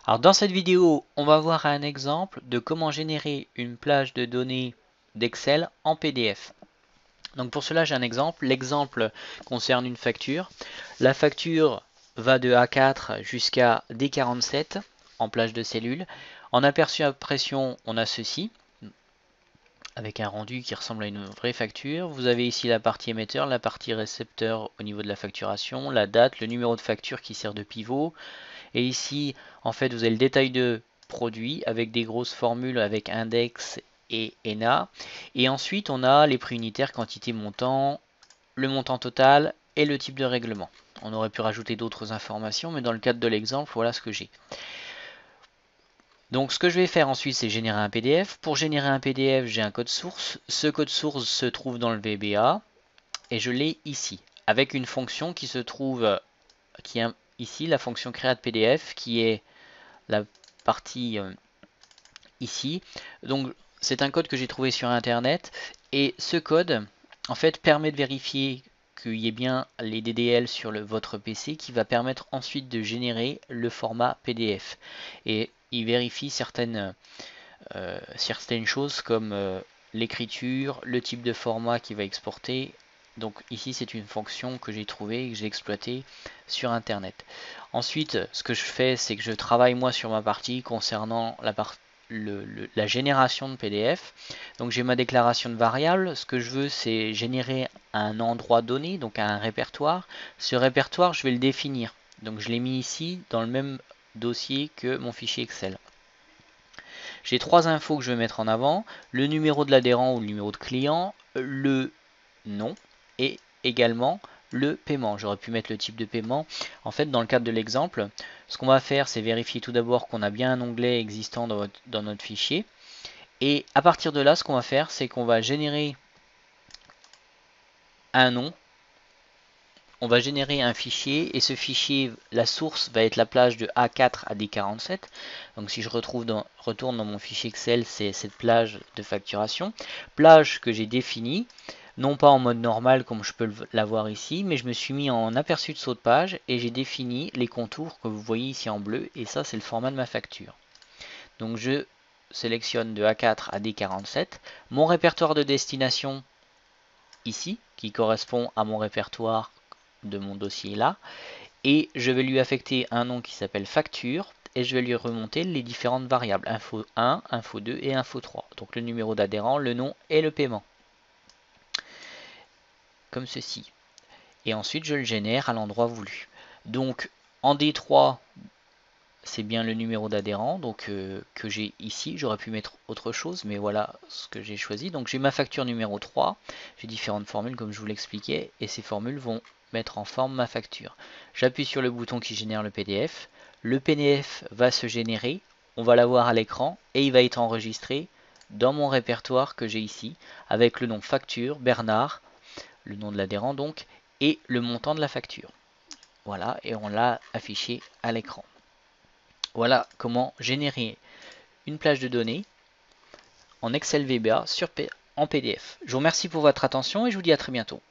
Alors dans cette vidéo, on va voir un exemple de comment générer une plage de données d'Excel en PDF. Donc pour cela, j'ai un exemple. L'exemple concerne une facture. La facture va de A4 jusqu'à D47 en plage de cellules. En aperçu à pression, on a ceci, avec un rendu qui ressemble à une vraie facture. Vous avez ici la partie émetteur, la partie récepteur au niveau de la facturation, la date, le numéro de facture qui sert de pivot. Et ici, en fait, vous avez le détail de produit avec des grosses formules avec index et ENA. Et ensuite, on a les prix unitaires, quantité, montant, le montant total et le type de règlement. On aurait pu rajouter d'autres informations, mais dans le cadre de l'exemple, voilà ce que j'ai. Donc ce que je vais faire ensuite, c'est générer un PDF. Pour générer un PDF, j'ai un code source. Ce code source se trouve dans le VBA et je l'ai ici, avec une fonction qui se trouve, qui est ici, la fonction create PDF, qui est la partie ici. Donc c'est un code que j'ai trouvé sur internet et ce code en fait permet de vérifier qu'il y ait bien les DDL sur votre PC qui va permettre ensuite de générer le format PDF. Et il vérifie certaines choses comme l'écriture, le type de format qui va exporter. Donc ici c'est une fonction que j'ai trouvée et que j'ai exploitée sur internet. Ensuite ce que je fais c'est que je travaille moi sur ma partie concernant la génération de PDF. Donc j'ai ma déclaration de variable. Ce que je veux c'est générer un endroit donné, donc un répertoire. Ce répertoire je vais le définir. Donc je l'ai mis ici dans le même dossier que mon fichier Excel. J'ai trois infos que je vais mettre en avant, le numéro de l'adhérent ou le numéro de client, le nom et également le paiement. J'aurais pu mettre le type de paiement. En fait, dans le cadre de l'exemple, ce qu'on va faire, c'est vérifier tout d'abord qu'on a bien un onglet existant dans notre fichier. Et à partir de là, ce qu'on va faire, c'est qu'on va générer un nom. On va générer un fichier et ce fichier, la source va être la plage de A4 à D47. Donc si je retourne dans mon fichier Excel, c'est cette plage de facturation. Plage que j'ai définie, non pas en mode normal comme je peux l'avoir ici, mais je me suis mis en aperçu de saut de page et j'ai défini les contours que vous voyez ici en bleu et ça c'est le format de ma facture. Donc je sélectionne de A4 à D47. Mon répertoire de destination ici, qui correspond à mon répertoire de mon dossier là, et je vais lui affecter un nom qui s'appelle facture et je vais lui remonter les différentes variables info 1, info 2 et info 3. Donc le numéro d'adhérent, le nom et le paiement. Comme ceci. Et ensuite je le génère à l'endroit voulu. Donc en D3, c'est bien le numéro d'adhérent donc que j'ai ici. J'aurais pu mettre autre chose, mais voilà ce que j'ai choisi. Donc j'ai ma facture numéro 3. J'ai différentes formules comme je vous l'expliquais, et ces formules vont mettre en forme ma facture. J'appuie sur le bouton qui génère le PDF. Le PDF va se générer, on va l'avoir à l'écran, et il va être enregistré dans mon répertoire que j'ai ici, avec le nom facture, Bernard, le nom de l'adhérent donc, et le montant de la facture. Voilà, et on l'a affiché à l'écran. Voilà comment générer une plage de données en Excel VBA en PDF. Je vous remercie pour votre attention et je vous dis à très bientôt.